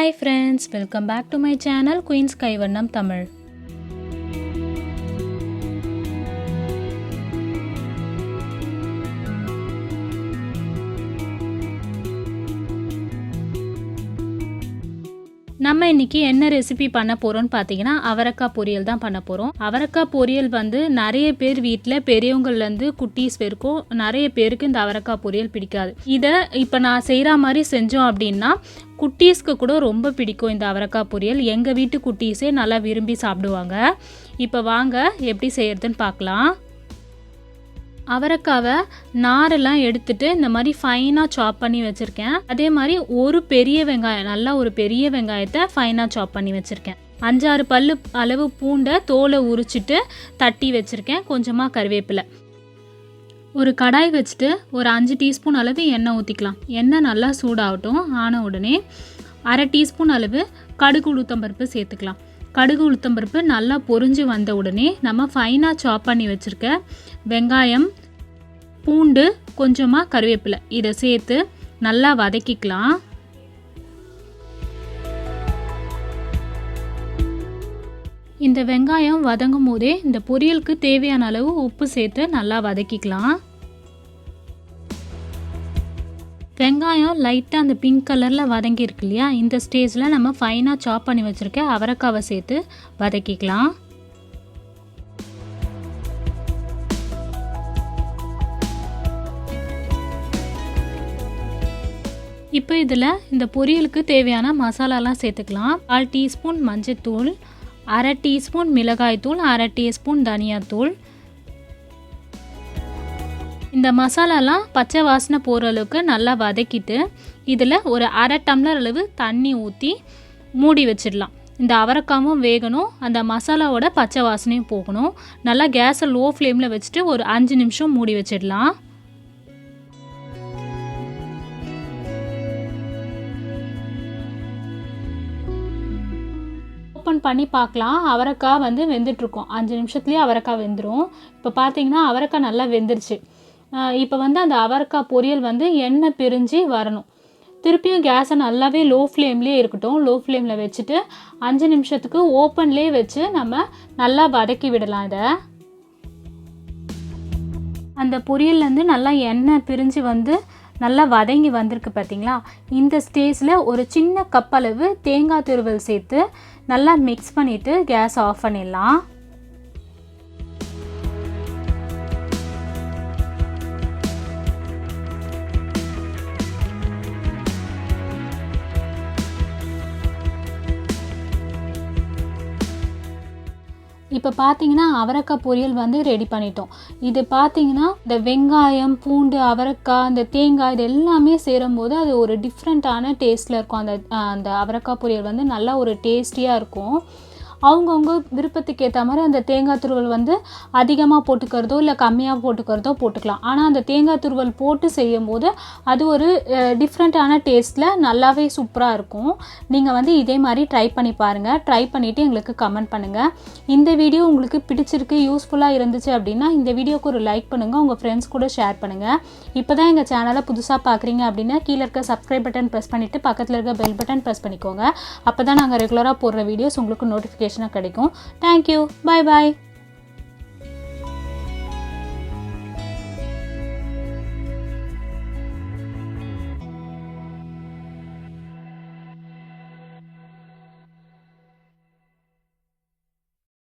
Hi friends, welcome back to my channel Queen's Kaivannam Tamil. நம்ம இன்னைக்கு என்ன recipe பண்ண போறோம்னு பாத்தீங்கன்னா அவரக்காய் பொரியல் தான் பண்ண போறோம். அவரக்காய் பொரியல் வந்து நிறைய பேர் வீட்ல பெரியவங்கள்ல இருந்து குட்டீஸ் வரைக்கும் நிறைய பேருக்கு இந்த அவரக்காய் பொரியல் பிடிக்காது. இத இப்ப நான் செய்யற மாதிரி செஞ்சோம் அப்படின்னா குட்டீஸ்க்கு கூட ரொம்ப பிடிக்கும் இந்த அவரக்காய் பொரியல். எங்க வீட்டு குட்டீஸே நல்லா விரும்பி சாப்பிடுவாங்க. இப்ப வாங்க எப்படி செய்யறதுன்னு பார்க்கலாம். அவரைக்காவை நாரெல்லாம் எடுத்துட்டு இந்த மாதிரி ஃபைனாக சாப் பண்ணி வச்சுருக்கேன். அதே மாதிரி ஒரு பெரிய வெங்காயம், நல்லா ஒரு பெரிய வெங்காயத்தை ஃபைனாக சாப் பண்ணி வச்சுருக்கேன். 5-6 பல்லு அளவு பூண்டை தோலை உரிச்சிட்டு தட்டி வச்சுருக்கேன். கொஞ்சமாக கருவேப்பிலை. ஒரு கடாய் வச்சுட்டு ஒரு 5 டீஸ்பூன் அளவு எண்ணெய் ஊற்றிக்கலாம். எண்ணெய் நல்லா சூடாகட்டும். ஆன உடனே 1/2 டீஸ்பூன் அளவு கடுகு உளுத்தம்பருப்பு சேர்த்துக்கலாம். கடுகு உளுத்தம்பருப்பு நல்லா பொரிஞ்சு வந்த உடனே நம்ம ஃபைனாக சாப் பண்ணி வச்சுருக்க வெங்காயம், பூண்டு, கொஞ்சமாக கருவேப்பிலை இதை சேர்த்து நல்லா வதக்கிக்கலாம். இந்த வெங்காயம் வதங்கும் போதே இந்த பொரியலுக்கு தேவையான அளவு உப்பு சேர்த்து நல்லா வதக்கிக்கலாம். வெங்காயம் லைட்டாக அந்த பிங்க் கலரில் வதங்கி இருக்கு இல்லையா, இந்த ஸ்டேஜில் நம்ம ஃபைனாக சாப் பண்ணி வச்சுருக்க அவரைக்காவை சேர்த்து வதக்கிக்கலாம். இப்போ இதில் இந்த பொரியலுக்கு தேவையான மசாலாலாம் சேர்த்துக்கலாம். 1/4 டீஸ்பூன் மஞ்சத்தூள், 1/2 டீஸ்பூன் மிளகாய்த்தூள், 1/2 டீஸ்பூன் தனியாத்தூள். இந்த மசாலாலாம் பச்சை வாசனை போகிற அளவுக்கு நல்லா வதக்கிட்டு இதில் ஒரு 1/2 டம்ளர் அளவு தண்ணி ஊற்றி மூடி வச்சிடலாம். இந்த அவரைக்காவும் வேகணும், அந்த மசாலாவோட பச்சை வாசனையும் போகணும். நல்லா கேஸை லோ ஃப்ளேமில் வச்சுட்டு ஒரு 5 நிமிஷம் மூடி வச்சிடலாம். ஓப்பன் பண்ணி பார்க்கலாம். அவரைக்காய் வந்து வெந்துட்டுருக்கோம். 5 நிமிஷத்துலேயே அவரைக்காய் வெந்துடும். இப்போ பார்த்தீங்கன்னா அவரைக்காய் நல்லா வெந்துருச்சு. இப்போ வந்து அந்த அவரைக்காய் பொரியல் வந்து எண்ணெய் பிரிஞ்சு வரணும். திருப்பியும் கேஸை நல்லாவே லோ ஃப்ளேம்லேயே இருக்கட்டும். லோ ஃப்ளேமில் வச்சுட்டு 5 நிமிஷத்துக்கு ஓப்பன்லேயே வச்சு நம்ம நல்லா வதக்கி விடலாம். இதை அந்த பொரியல்லேருந்து நல்லா எண்ணெய் பிரிஞ்சு வந்து நல்லா வதங்கி வந்திருக்கு பார்த்தீங்களா. இந்த ஸ்டேஜில் ஒரு சின்ன கப் அளவு தேங்காய் துருவல் சேர்த்து நல்லா மிக்ஸ் பண்ணிவிட்டு கேஸ் ஆஃப் பண்ணிடலாம். இப்போ பார்த்தீங்கன்னா அவரைக்காய் பொரியல் வந்து ரெடி பண்ணிட்டோம். இது பார்த்தீங்கன்னா இந்த வெங்காயம், பூண்டு, அவரைக்காய், இந்த தேங்காய் இது எல்லாமே சேரும்போது அது ஒரு டிஃப்ரெண்ட்டான டேஸ்ட்டில் இருக்கும். அந்த அவரைக்காய் பொரியல் வந்து நல்லா ஒரு டேஸ்டியாக இருக்கும். அவங்கவுங்க விருப்பத்துக்கு ஏற்ற மாதிரி அந்த தேங்காய் துருவல் வந்து அதிகமாக போட்டுக்கிறதோ இல்லை கம்மியாக போட்டுக்கிறதோ போட்டுக்கலாம். ஆனால் அந்த தேங்காய் துருவல் போட்டு செய்யும் போது அது ஒரு டிஃப்ரெண்ட்டான டேஸ்ட்டில் நல்லாவே சூப்பராக இருக்கும். நீங்கள் வந்து இதே மாதிரி ட்ரை பண்ணி பாருங்கள். ட்ரை பண்ணிவிட்டு எங்களுக்கு கமெண்ட் பண்ணுங்கள். இந்த வீடியோ உங்களுக்கு பிடிச்சிருக்கு, யூஸ்ஃபுல்லாக இருந்துச்சு அப்படின்னா இந்த வீடியோக்கு ஒரு லைக் பண்ணுங்கள், உங்கள் ஃப்ரெண்ட்ஸ் கூட ஷேர் பண்ணுங்கள். இப்போ தான் எங்கள் சேனலை புதுசாக பார்க்குறீங்க அப்படின்னா கீழே இருக்க சப்ஸ்கிரைப் பட்டன் ப்ரெஸ் பண்ணிவிட்டு பக்கத்தில் இருக்க பெல் பட்டன் ப்ரெஸ் பண்ணிக்கோங்க. அப்போ தான் நாங்கள் ரெகுலராக போடுற வீடியோஸ் உங்களுக்கு நோட்டிஃபிகேஷனாக கிடைக்கும். தேங்க்யூ. பாய் பாய்.